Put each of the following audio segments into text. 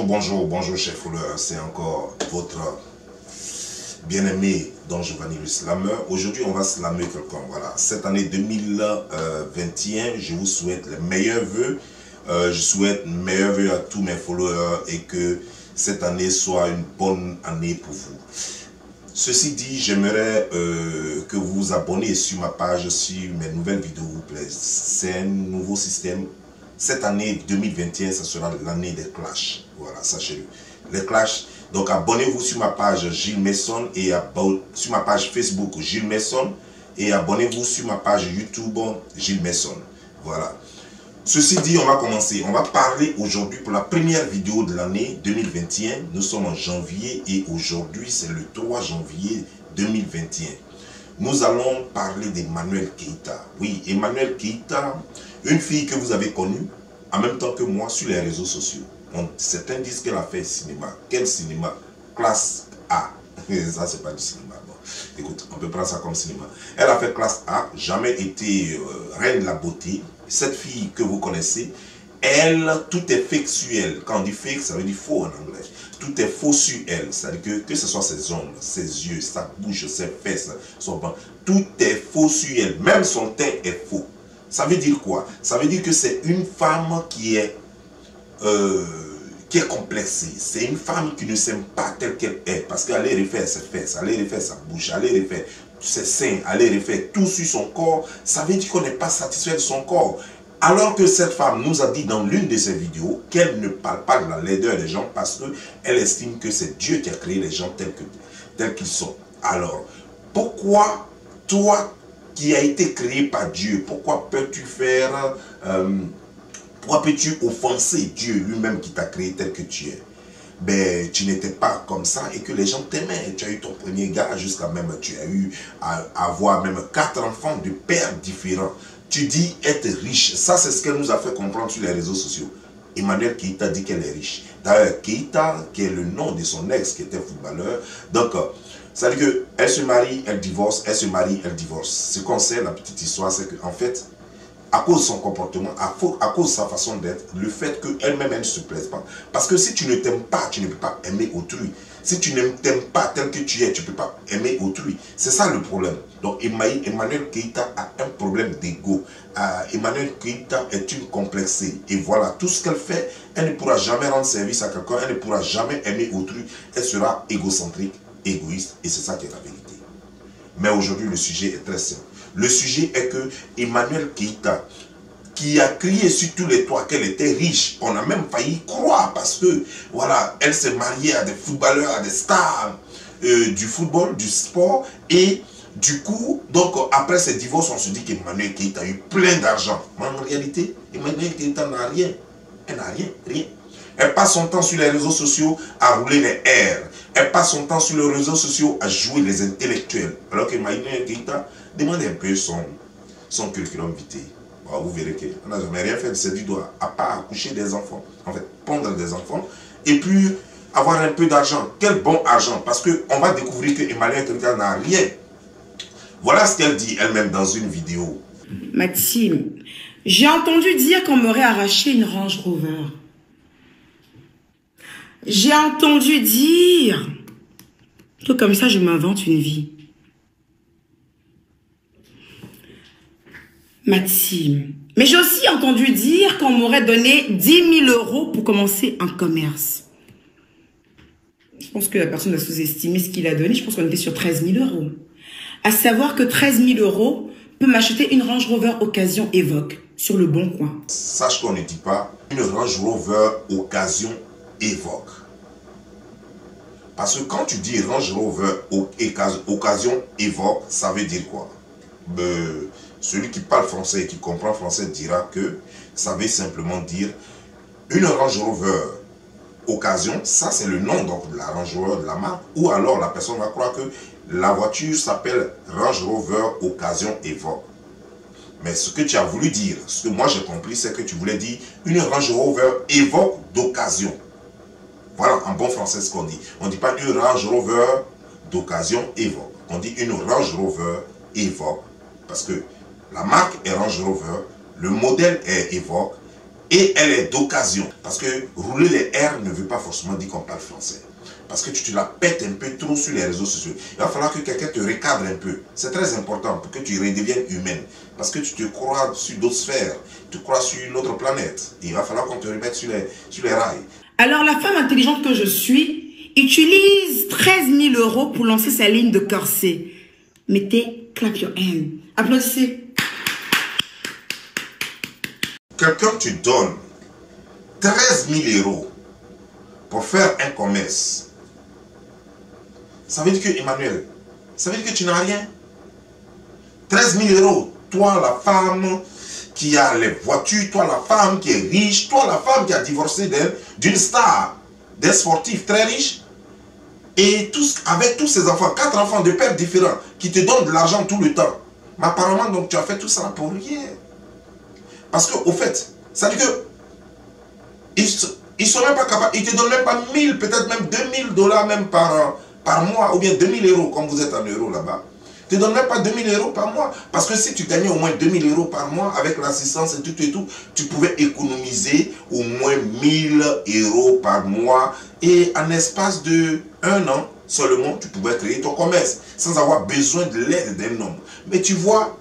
Bonjour chers followers, c'est encore votre bien-aimé Don Giovanni le Slammer. Aujourd'hui on va slammer quelqu'un, voilà. Cette année 2021, je vous souhaite les meilleurs vœux. Je souhaite meilleurs vœux à tous mes followers et que cette année soit une bonne année pour vous. Ceci dit, j'aimerais que vous vous abonnez sur ma page, sur mes nouvelles vidéos, vous plaît. C'est un nouveau système. Cette année 2021, ça sera l'année des clashs. Voilà, sachez-le. Les clashs. Donc abonnez-vous sur ma page Gilles Messon et sur ma page Facebook Gilles Messon et abonnez-vous sur ma page YouTube Gilles Messon. Voilà. Ceci dit, on va commencer. On va parler aujourd'hui pour la première vidéo de l'année 2021. Nous sommes en janvier et aujourd'hui c'est le 3 janvier 2021. Nous allons parler d'Emmanuel Keita. Oui, Emmanuel Keita, une fille que vous avez connue en même temps que moi sur les réseaux sociaux. Certains disent qu'elle a fait cinéma. Quel cinéma? Classe A. Ça, c'est pas du cinéma. Bon, écoute, on peut prendre ça comme cinéma. Elle a fait classe A, jamais été reine de la beauté. Cette fille que vous connaissez, elle, tout est fake sur elle. Quand on dit fake, ça veut dire faux en anglais. Tout est faux sur elle. C'est-à-dire que ce soit ses ongles, ses yeux, sa bouche, ses fesses, son ventre, tout est faux sur elle. Même son teint est faux. Ça veut dire quoi? Ça veut dire que c'est une femme qui est complexée. C'est une femme qui ne s'aime pas telle qu'elle est. Parce qu'elle allait refaire ses fesses, elle allait refaire sa bouche, elle allait refaire ses seins, elle allait refaire tout sur son corps. Ça veut dire qu'on n'est pas satisfait de son corps. Alors que cette femme nous a dit dans l'une de ses vidéos qu'elle ne parle pas de la laideur des gens parce qu'elle estime que c'est Dieu qui a créé les gens tels qu'ils sont. Alors, pourquoi toi qui as été créé par Dieu, pourquoi peux-tu faire... pourquoi peux-tu offenser Dieu lui-même qui t'a créé tel que tu es? Ben, tu n'étais pas comme ça et que les gens t'aimaient. Tu as eu ton premier gars jusqu'à même, tu as eu à avoir même 4 enfants de pères différents. Tu dis être riche. Ça, c'est ce qu'elle nous a fait comprendre sur les réseaux sociaux. Emmanuel Keita dit qu'elle est riche. D'ailleurs, Keita, qui est le nom de son ex, qui était footballeur. Donc, ça veut dire qu'elle se marie, elle divorce, elle se marie, elle divorce. Ce qu'on sait, la petite histoire, c'est qu'en fait, à cause de son comportement, à cause de sa façon d'être, le fait qu'elle-même, elle ne se plaise pas. Parce que si tu ne t'aimes pas, tu ne peux pas aimer autrui. Si tu ne t'aimes pas tel que tu es, tu ne peux pas aimer autrui. C'est ça le problème. Donc Emmanuel Keita a un problème d'ego. Emmanuel Keita est une complexée. Et voilà, tout ce qu'elle fait, elle ne pourra jamais rendre service à quelqu'un, elle ne pourra jamais aimer autrui. Elle sera égocentrique, égoïste, et c'est ça qui est la vérité. Mais aujourd'hui, le sujet est très simple. Le sujet est que Emmanuel Keita, qui a crié sur tous les toits qu'elle était riche, on a même failli croire parce que, voilà, elle s'est mariée à des footballeurs, à des stars du football, du sport, et du coup, donc après ce divorce, on se dit qu'Emmanuel Keita a eu plein d'argent. Mais en réalité, Emmanuel Keita n'a rien. Elle n'a rien, rien. Elle passe son temps sur les réseaux sociaux à rouler les airs. Elle passe son temps sur les réseaux sociaux à jouer les intellectuels. Alors qu'Emmanuel Keita demande un peu son curriculum vitae. Bon, vous verrez qu'elle n'a jamais rien fait de ses 10 doigts, à part accoucher des enfants. En fait, pondre des enfants. Et puis, avoir un peu d'argent. Quel bon argent. Parce qu'on va découvrir que Emmanuel Keita n'a rien. Voilà ce qu'elle dit elle-même dans une vidéo. Maxime, j'ai entendu dire qu'on m'aurait arraché une Range Rover. J'ai entendu dire que comme ça, je m'invente une vie. Maxime, mais j'ai aussi entendu dire qu'on m'aurait donné 10 000 € pour commencer un commerce. Je pense que la personne a sous-estimé ce qu'il a donné. Je pense qu'on était sur 13 000 €. À savoir que 13 000 € peut m'acheter une Range Rover occasion Evoque sur le bon coin. Sache qu'on ne dit pas une Range Rover occasion Evoque. Parce que quand tu dis Range Rover occasion Evoque, ça veut dire quoi? Celui qui parle français et qui comprend français dira que ça veut simplement dire une Range Rover occasion, ça c'est le nom donc de la Range Rover de la marque, ou alors la personne va croire que la voiture s'appelle Range Rover occasion Evoque. Mais ce que tu as voulu dire, ce que moi j'ai compris, c'est que tu voulais dire une Range Rover Evoque d'occasion. Voilà en bon français ce qu'on dit. On ne dit pas une Range Rover d'occasion Evoque. On dit une Range Rover Evoque parce que la marque est Range Rover, le modèle est Evoque Et elle est d'occasion. Parce que rouler les R ne veut pas forcément dire qu'on parle français. Parce que tu te la pètes un peu trop sur les réseaux sociaux. Il va falloir que quelqu'un te recadre un peu. C'est très important pour que tu redeviennes humaine. Parce que tu te crois sur d'autres sphères. Tu te crois sur une autre planète. Et il va falloir qu'on te remette sur les rails. Alors la femme intelligente que je suis utilise 13 000 € pour lancer sa ligne de corset. Mettez, clap your hand. Applaudissez. Quelqu'un te donne 13 000 € pour faire un commerce. Ça veut dire que, Emmanuel, ça veut dire que tu n'as rien. 13 000 €. Toi, la femme qui a les voitures, toi, la femme qui est riche, toi, la femme qui a divorcé d'une star, d'un sportif très riche, et avec tous ces enfants, 4 enfants de pères différents, qui te donnent de l'argent tout le temps. Mais apparemment, donc, tu as fait tout ça pour rien. Parce qu'au fait, ça veut dire que ils sont même pas capables, ils te donnent même pas 1000, peut-être même 2000 $ même par mois, ou bien 2000 € comme vous êtes en euros là-bas. Ils te donnent même pas 2000 € par mois. Parce que si tu gagnais au moins 2000 € par mois avec l'assistance et tout, tu pouvais économiser au moins 1000 € par mois. Et en espace de 1 an seulement, tu pouvais créer ton commerce sans avoir besoin de l'aide d'un homme. Mais tu vois,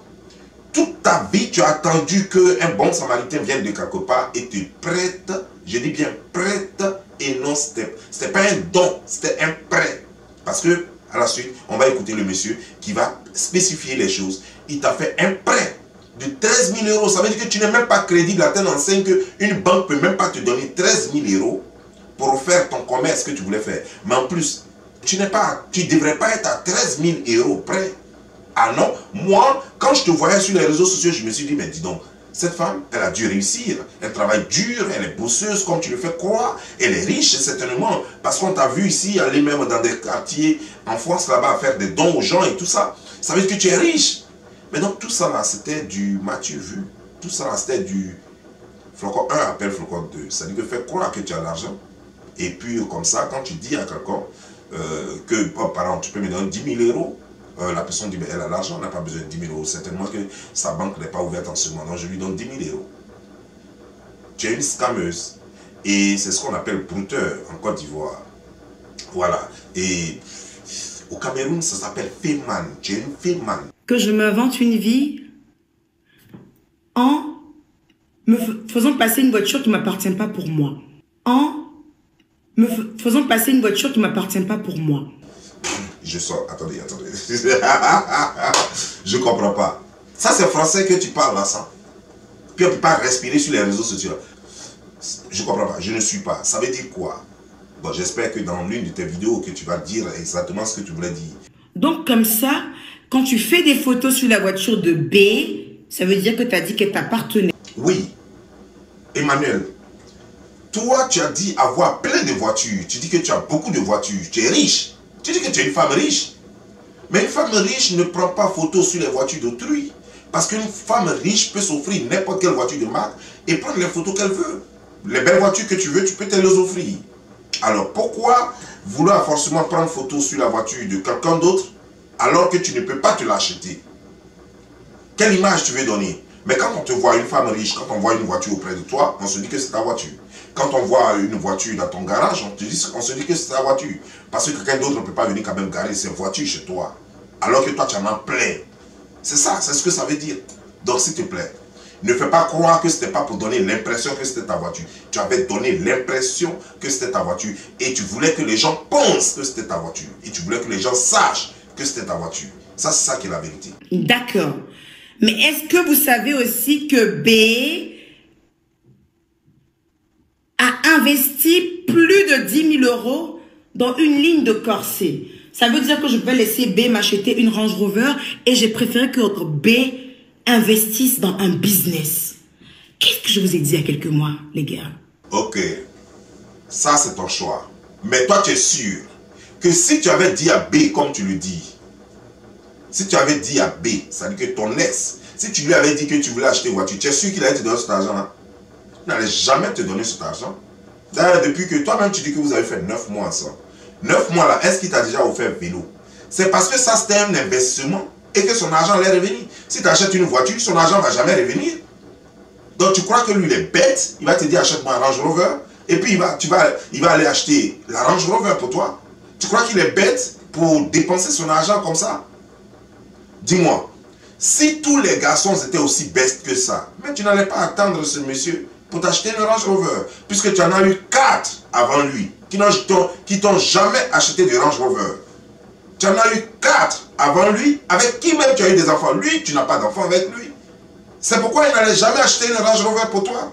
toute ta vie, tu as attendu qu'un bon samaritain vienne de quelque part et te prête, je dis bien prête, et non, c'était pas un don, c'était un prêt. Parce que, à la suite, on va écouter le monsieur qui va spécifier les choses. Il t'a fait un prêt de 13 000 €. Ça veut dire que tu n'es même pas crédible à tel enseigne qu'une banque ne peut même pas te donner 13 000 € pour faire ton commerce que tu voulais faire. Mais en plus, tu ne devrais pas être à 13 000 € prêt. Ah non, moi, quand je te voyais sur les réseaux sociaux, je me suis dit, mais dis donc, cette femme, elle a dû réussir. Elle travaille dur, elle est bosseuse, comme tu le fais croire. Elle est riche, certainement. Parce qu'on t'a vu ici aller même dans des quartiers en France, là-bas, à faire des dons aux gens et tout ça. Ça veut dire que tu es riche. Mais donc, tout ça là, c'était du Mathieu vu. Tout ça là, c'était du flocon 1 appelle flocon 2. Ça veut dire que fais croire que tu as l'argent. Et puis, comme ça, quand tu dis à quelqu'un que, oh, par exemple, tu peux me donner 10 000 €, la personne dit, mais elle a l'argent, elle n'a pas besoin de 10 000 €. Certainement que sa banque n'est pas ouverte en ce moment. Donc je lui donne 10 000 €. Tu es une scameuse. Et c'est ce qu'on appelle brouteur en Côte d'Ivoire. Voilà. Et au Cameroun, ça s'appelle féman. Tu es une féman. Que je m'invente une vie en me faisant passer une voiture qui ne m'appartient pas pour moi. En me faisant passer une voiture qui ne m'appartient pas pour moi. Je sors. Attendez. Je comprends pas. Ça, c'est français que tu parles là, ça. Puis on ne peut pas respirer sur les réseaux sociaux. Je comprends pas. Je ne suis pas. Ça veut dire quoi? Bon, j'espère que dans l'une de tes vidéos, que tu vas dire exactement ce que tu voulais dire. Donc, comme ça, quand tu fais des photos sur la voiture de B, ça veut dire que tu as dit qu'elle t'appartenait. Oui. Emmanuel, toi, tu as dit avoir plein de voitures. Tu dis que tu as beaucoup de voitures. Tu es riche. Tu dis que tu es une femme riche. Mais une femme riche ne prend pas photo sur les voitures d'autrui. Parce qu'une femme riche peut s'offrir n'importe quelle voiture de marque et prendre les photos qu'elle veut. Les belles voitures que tu veux, tu peux te les offrir. Alors pourquoi vouloir forcément prendre photo sur la voiture de quelqu'un d'autre alors que tu ne peux pas te l'acheter? Quelle image tu veux donner? Mais quand on te voit une femme riche, quand on voit une voiture auprès de toi, on se dit que c'est ta voiture. Quand on voit une voiture dans ton garage, on se dit que c'est ta voiture. Parce que quelqu'un d'autre ne peut pas venir quand même garer ses voitures chez toi. Alors que toi, tu en as plein. C'est ça, c'est ce que ça veut dire. Donc, s'il te plaît, ne fais pas croire que ce n'était pas pour donner l'impression que c'était ta voiture. Tu avais donné l'impression que c'était ta voiture. Et tu voulais que les gens pensent que c'était ta voiture. Et tu voulais que les gens sachent que c'était ta voiture. Ça, c'est ça qui est la vérité. D'accord. Mais est-ce que vous savez aussi que B a investi plus de 10 000 € dans une ligne de corset? Ça veut dire que je vais laisser B m'acheter une Range Rover et j'ai préféré que B investisse dans un business. Qu'est-ce que je vous ai dit il y a quelques mois, les gars? Ok. Ça, c'est ton choix. Mais toi, tu es sûr que si tu avais dit à B, comme tu le dis, si tu avais dit à B, ça veut dire que ton ex, si tu lui avais dit que tu voulais acheter une voiture, tu es sûr qu'il allait te donner cet argent-là? Il n'allait jamais te donner cet argent. D'ailleurs, depuis que toi-même tu dis que vous avez fait 9 mois ensemble, 9 mois là, est-ce qu'il t'a déjà offert vélo? C'est parce que ça c'était un investissement et que son argent allait revenir. Si tu achètes une voiture, son argent ne va jamais revenir. Donc tu crois que lui il est bête, il va te dire achète-moi un Range Rover, et puis il va aller acheter la Range Rover pour toi. Tu crois qu'il est bête pour dépenser son argent comme ça? Dis-moi, si tous les garçons étaient aussi bêtes que ça, mais tu n'allais pas attendre ce monsieur pour t'acheter une Range Rover, puisque tu en as eu 4 avant lui, qui t'ont jamais acheté de Range Rover. Tu en as eu 4 avant lui, avec qui même tu as eu des enfants. Lui, tu n'as pas d'enfants avec lui. C'est pourquoi il n'allait jamais acheter une Range Rover pour toi.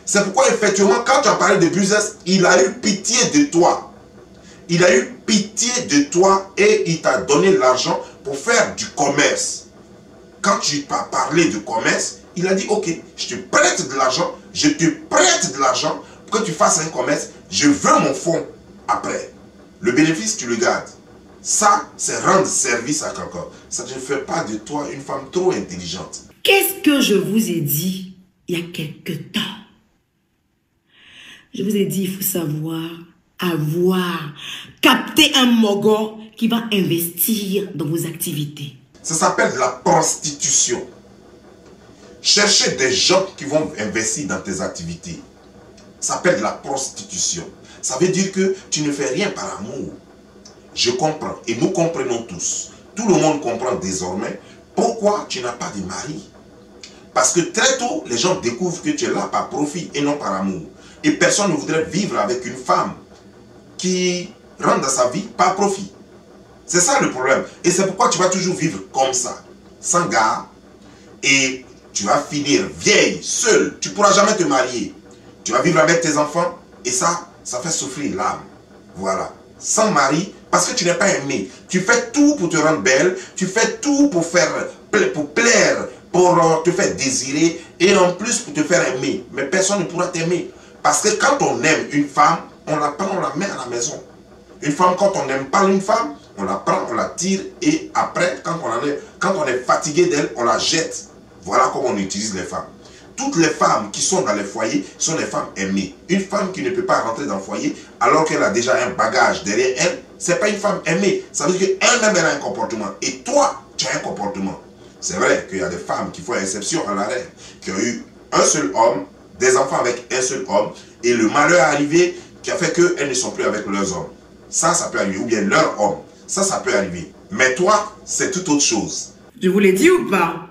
C'est pourquoi, effectivement, quand tu as parlé de business, il a eu pitié de toi. Il a eu pitié de toi et il t'a donné l'argent pour faire du commerce. Quand tu as parlé de commerce, il a dit, ok, je te prête de l'argent, je te prête de l'argent pour que tu fasses un commerce, je veux mon fonds après. Le bénéfice, tu le gardes. Ça, c'est rendre service à quelqu'un. Ça ne fait pas de toi une femme trop intelligente. Qu'est-ce que je vous ai dit il y a quelque temps? Je vous ai dit, il faut savoir capter un mogo qui va investir dans vos activités. Ça s'appelle la prostitution. Chercher des gens qui vont investir dans tes activités. Ça s'appelle la prostitution. Ça veut dire que tu ne fais rien par amour. Je comprends et nous comprenons tous. Tout le monde comprend désormais pourquoi tu n'as pas de mari. Parce que très tôt, les gens découvrent que tu es là par profit et non par amour. Et personne ne voudrait vivre avec une femme qui rentre dans sa vie par profit. C'est ça le problème. Et c'est pourquoi tu vas toujours vivre comme ça, sans gars. Et tu vas finir vieille, seule. Tu ne pourras jamais te marier. Tu vas vivre avec tes enfants. Et ça fait souffrir l'âme. Voilà. Sans mari, parce que tu n'es pas aimé. Tu fais tout pour te rendre belle. Tu fais tout pour plaire, pour te faire désirer. Et en plus pour te faire aimer. Mais personne ne pourra t'aimer. Parce que quand on aime une femme, on la prend, on la met à la maison. Une femme, quand on n'aime pas une femme, on la prend, on la tire et après, quand on est fatigué d'elle, on la jette. Voilà comment on utilise les femmes. Toutes les femmes qui sont dans les foyers sont des femmes aimées. Une femme qui ne peut pas rentrer dans le foyer alors qu'elle a déjà un bagage derrière elle, ce n'est pas une femme aimée. Ça veut dire qu'elle-même elle a un comportement. Et toi, tu as un comportement. C'est vrai qu'il y a des femmes qui font exception à la règle, qui ont eu un seul homme, des enfants avec un seul homme, et le malheur est arrivé qui a fait qu'elles ne sont plus avec leurs hommes. Ça peut arriver. Ou bien leur homme. Ça peut arriver. Mais toi, c'est tout autre chose. Je vous l'ai dit ou pas?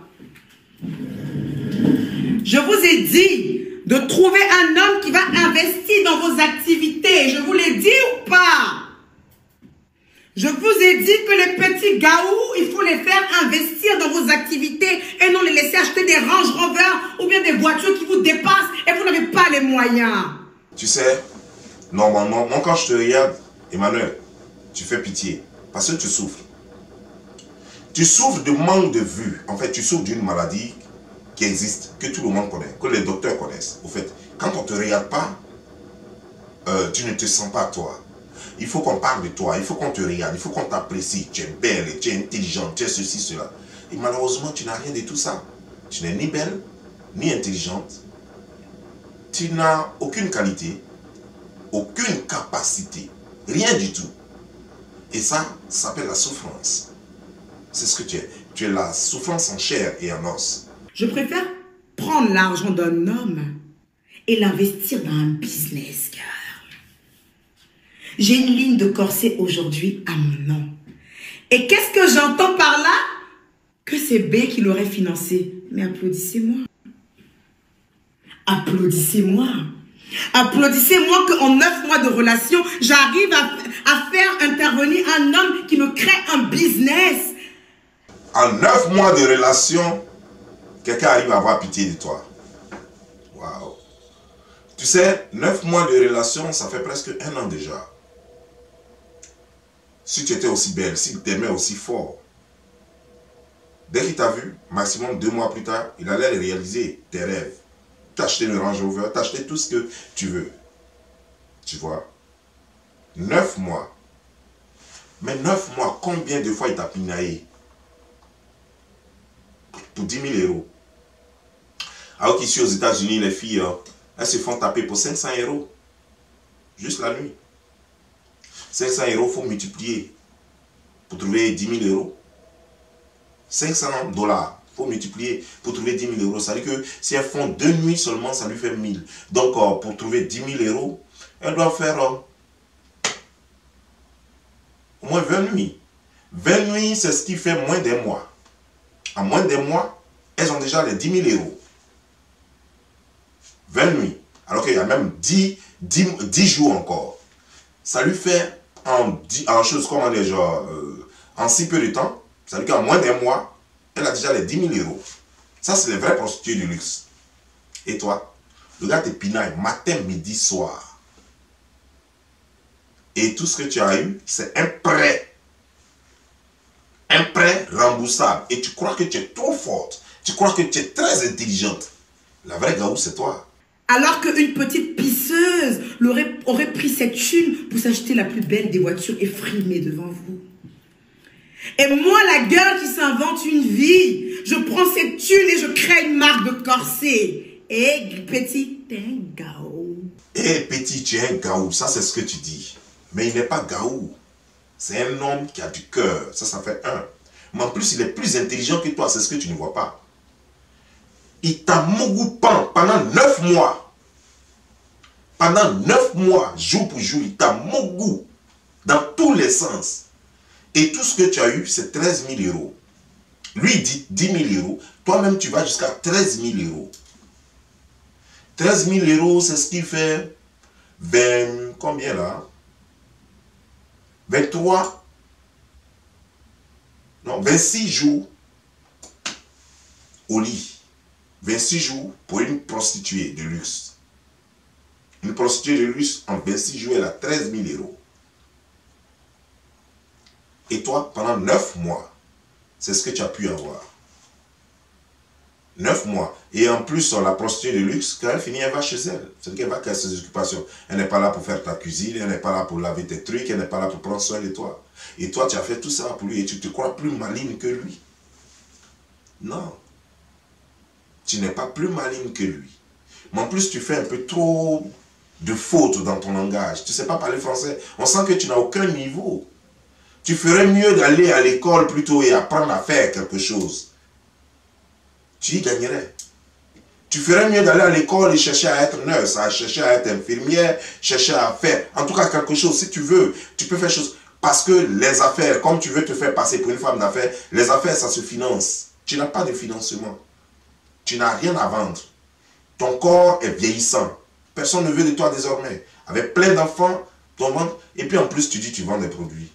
Je vous ai dit de trouver un homme qui va investir dans vos activités. Je vous l'ai dit ou pas? Je vous ai dit que les petits gaous, il faut les faire investir dans vos activités et non les laisser acheter des Range Rover ou bien des voitures qui vous dépassent et vous n'avez pas les moyens. Tu sais, normalement, moi quand je te regarde, Emmanuel, tu fais pitié parce que tu souffres. Tu souffres de manque de vue. En fait, tu souffres d'une maladie qui existe, que tout le monde connaît, que les docteurs connaissent. Au fait, quand on ne te regarde pas, tu ne te sens pas toi. Il faut qu'on parle de toi, il faut qu'on te regarde, il faut qu'on t'apprécie. Tu es belle, tu es intelligente, tu es ceci, cela. Et malheureusement, tu n'as rien de tout ça. Tu n'es ni belle, ni intelligente. Tu n'as aucune qualité, aucune capacité, rien du tout. Et ça s'appelle la souffrance. C'est ce que tu es. Tu es la souffrance en chair et en os. Je préfère prendre l'argent d'un homme et l'investir dans un business, car j'ai une ligne de corset aujourd'hui à mon nom. Et qu'est-ce que j'entends par là? Que c'est B qui l'aurait financé. Mais applaudissez-moi. Applaudissez-moi. Applaudissez-moi qu'en 9 mois de relation, j'arrive à faire intervenir un homme qui me crée un business. En 9 mois de relation, quelqu'un arrive à avoir pitié de toi. Waouh. Tu sais, 9 mois de relation, ça fait presque 1 an déjà. Si tu étais aussi belle, si tu t'aimais aussi fort, dès qu'il t'a vu, maximum 2 mois plus tard, il allait réaliser tes rêves. T'acheter le Range Rover, t'acheter tout ce que tu veux. Tu vois? 9 mois. Mais 9 mois, combien de fois il t'a pinaillé? Pour 10 000 €. Alors qu'ici aux États-Unis, les filles, elles se font taper pour 500 €. Juste la nuit. 500 €, il faut multiplier pour trouver 10 000 €. 500 $. Il faut multiplier pour trouver 10 000 euros. Ça veut dire que si elles font 2 nuits seulement, ça lui fait 1000. Donc, pour trouver 10 000 euros, elle doit faire au moins 20 nuits. 20 nuits, c'est ce qui fait moins d'un mois. En moins d'un mois, elles ont déjà les 10 000 euros. 20 nuits. Alors qu'il y a même 10 jours encore. Ça lui fait en si peu de temps, ça veut dire qu'en moins d'un mois, elle a déjà les 10 000 euros. Ça, c'est les vrais prostituées du luxe. Et toi, le gars te pinaille matin, midi, soir. Et tout ce que tu as eu, c'est un prêt. Un prêt remboursable. Et tu crois que tu es trop forte. Tu crois que tu es très intelligente. La vraie gaou, c'est toi. Alors qu'une petite pisseuse aurait pris cette thune pour s'acheter la plus belle des voitures et frimer devant vous. Et moi, la gueule qui s'invente une vie, je prends cette thune et je crée une marque de corset. Et petit, t'es un gaou. Eh petit, tu es un gaou. Ça, c'est ce que tu dis. Mais il n'est pas gaou. C'est un homme qui a du cœur. Ça fait un. Mais en plus, il est plus intelligent que toi. C'est ce que tu ne vois pas. Il t'a mogoupan pendant 9 mois. Pendant 9 mois, jour pour jour, il t'a mogou dans tous les sens. Et tout ce que tu as eu, c'est 13 000 euros. Lui, il dit 10 000 euros. Toi-même, tu vas jusqu'à 13 000 euros. 13 000 euros, c'est ce qui fait 20... Combien là? 23... Non, 26 jours au lit. 26 jours pour une prostituée de luxe. Une prostituée de luxe, en 26 jours, elle a 13 000 euros. Et toi, pendant 9 mois, c'est ce que tu as pu avoir. 9 mois. Et en plus, la prostituée de luxe, quand elle finit, elle va chez elle. C'est-à-dire qu'elle va faire ses occupations. Elle n'est pas là pour faire ta cuisine, elle n'est pas là pour laver tes trucs, elle n'est pas là pour prendre soin de toi. Et toi, tu as fait tout ça pour lui et tu te crois plus maligne que lui. Non. Tu n'es pas plus maligne que lui. Mais en plus, tu fais un peu trop de fautes dans ton langage. Tu ne sais pas parler français. On sent que tu n'as aucun niveau. Tu ferais mieux d'aller à l'école plutôt et apprendre à faire quelque chose. Tu y gagnerais. Tu ferais mieux d'aller à l'école et chercher à être nurse, à chercher à être infirmière, chercher à faire, en tout cas quelque chose. Si tu veux, tu peux faire chose. Parce que les affaires, comme tu veux te faire passer pour une femme d'affaires, les affaires, ça se finance. Tu n'as pas de financement. Tu n'as rien à vendre. Ton corps est vieillissant. Personne ne veut de toi désormais. Avec plein d'enfants, ton ventre. Et puis en plus, tu dis tu vends des produits.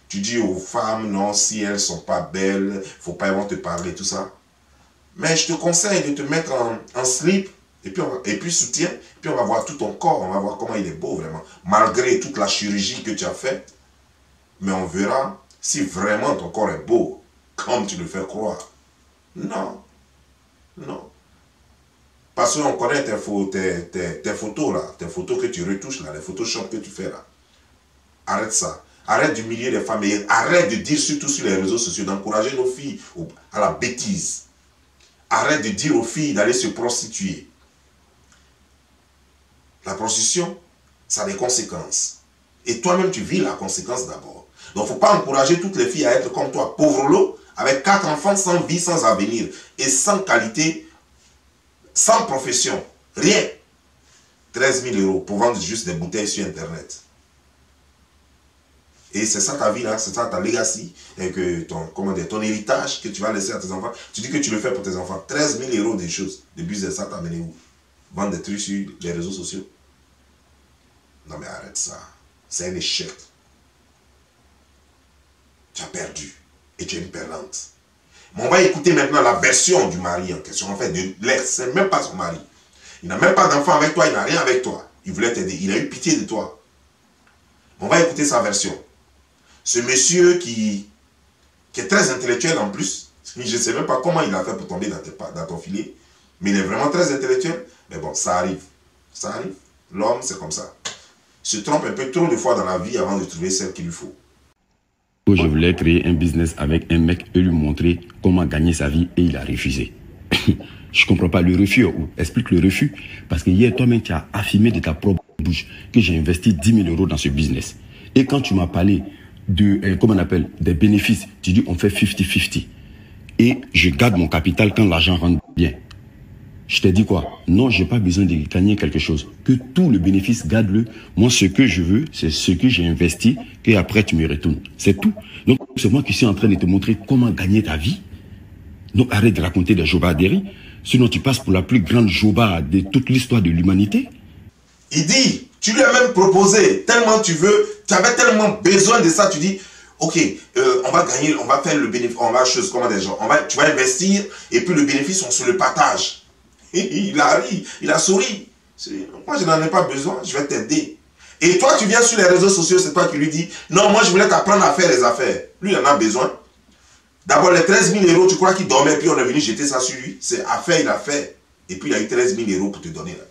Tu dis aux femmes, non, si elles ne sont pas belles, il ne faut pas, elles vont te parler, tout ça. Mais je te conseille de te mettre en slip, et puis soutien, puis on va voir tout ton corps, on va voir comment il est beau vraiment. Malgré toute la chirurgie que tu as faite, mais on verra si vraiment ton corps est beau, comme tu le fais croire. Non. Non. Parce qu'on connaît tes photos là, tes photos que tu retouches là, les Photoshop que tu fais là. Arrête ça. Arrête d'humilier les femmes et arrête de dire surtout sur les réseaux sociaux, d'encourager nos filles à la bêtise. Arrête de dire aux filles d'aller se prostituer. La prostitution, ça a des conséquences. Et toi-même, tu vis la conséquence d'abord. Donc, il ne faut pas encourager toutes les filles à être comme toi, pauvre lot, avec 4 enfants, sans vie, sans avenir, et sans qualité, sans profession, rien. 13 000 euros pour vendre juste des bouteilles sur Internet. Et c'est ça ta vie là, c'est ça ta legacy, et que ton héritage que tu vas laisser à tes enfants. Tu dis que tu le fais pour tes enfants. 13 000 euros des choses. Le business, ça t'a amené où? Vendre des trucs sur les réseaux sociaux. Non mais arrête ça. C'est un échec. Tu as perdu. Et tu es une perdante. Mais on va écouter maintenant la version du mari en question. En fait, c'est même pas son mari. Il n'a même pas d'enfant avec toi, il n'a rien avec toi. Il voulait t'aider. Il a eu pitié de toi. On va écouter sa version. Ce monsieur qui est très intellectuel en plus, je ne sais même pas comment il a fait pour tomber dans ton filet, mais il est vraiment très intellectuel. Mais bon, ça arrive. Ça arrive. L'homme, c'est comme ça. Il se trompe un peu trop de fois dans la vie avant de trouver celle qu'il lui faut. Je voulais créer un business avec un mec et lui montrer comment gagner sa vie et il a refusé. Je comprends pas le refus. Explique le refus. Parce que hier, toi-même, tu as affirmé de ta propre bouche que j'ai investi 10 000 euros dans ce business. Et quand tu m'as parlé de, comment on appelle, des bénéfices, tu dis on fait 50-50. et je garde mon capital quand l'argent rentre bien. Je t'ai dit quoi? Non, j'ai pas besoin de gagner quelque chose. Que tout le bénéfice, garde-le. Moi, ce que je veux, c'est ce que j'ai investi, et après tu me retournes. C'est tout. Donc, c'est moi qui suis en train de te montrer comment gagner ta vie. Donc, arrête de raconter des jobaderies. Sinon, tu passes pour la plus grande joba de toute l'histoire de l'humanité. Il dit, tu lui as même proposé, tellement tu veux, tu avais tellement besoin de ça, tu dis, ok, on va gagner, on va faire le bénéfice, on va chose comment des gens, tu vas investir, et puis le bénéfice, on se le partage. Il a ri, il a souri. Moi, je n'en ai pas besoin, je vais t'aider. Et toi, tu viens sur les réseaux sociaux, c'est toi qui lui dis, non, moi, je voulais t'apprendre à faire les affaires. Lui, il en a besoin. D'abord, les 13 000 euros, tu crois qu'il dormait, puis on est venu jeter ça sur lui. C'est affaire, il a fait. Et puis, il a eu 13 000 euros pour te donner. Là.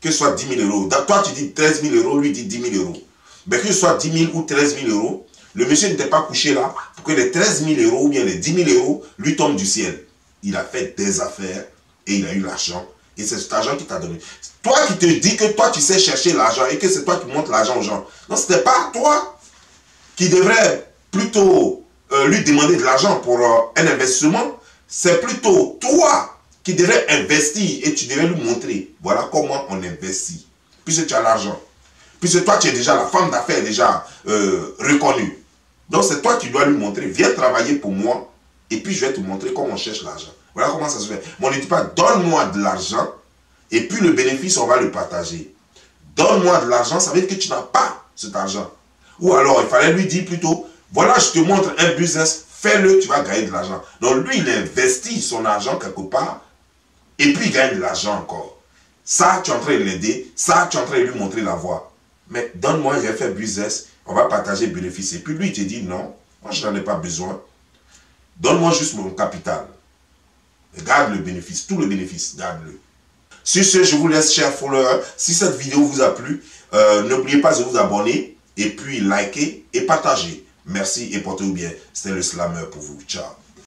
Que ce soit 10 000 euros. Toi, tu dis 13 000 euros, lui dit 10 000 euros. Mais que ce soit 10 000 ou 13 000 euros, le monsieur n'était pas couché là pour que les 13 000 euros ou bien les 10 000 euros lui tombent du ciel. Il a fait des affaires et il a eu l'argent. Et c'est cet argent qu'il t'a donné. Toi qui te dis que toi, tu sais chercher l'argent et que c'est toi qui montres l'argent aux gens. Non, ce n'est pas toi qui devrais plutôt lui demander de l'argent pour un investissement. C'est plutôt toi qui devrais investir et tu devrais lui montrer. Voilà comment on investit. Puisque tu as l'argent. Puisque toi, tu es déjà la femme d'affaires déjà reconnue. Donc, c'est toi qui dois lui montrer. Viens travailler pour moi et puis je vais te montrer comment on cherche l'argent. Voilà comment ça se fait. Mais on ne dit pas, donne-moi de l'argent et puis le bénéfice, on va le partager. Donne-moi de l'argent, ça veut dire que tu n'as pas cet argent. Ou alors, il fallait lui dire plutôt, voilà, je te montre un business, fais-le, tu vas gagner de l'argent. Donc, lui, il investit son argent quelque part et puis il gagne de l'argent encore. Ça, tu es en train de l'aider. Ça, tu es en train de lui montrer la voie. Mais donne-moi, j'ai fait business, on va partager le bénéfice. Et puis lui, il te dit, non, moi, je n'en ai pas besoin. Donne-moi juste mon capital. Garde le bénéfice, tout le bénéfice, garde-le. Sur ce, je vous laisse, chers followers. Si cette vidéo vous a plu, n'oubliez pas de vous abonner et puis liker et partager. Merci et portez-vous bien. C'était le Slammer pour vous. Ciao.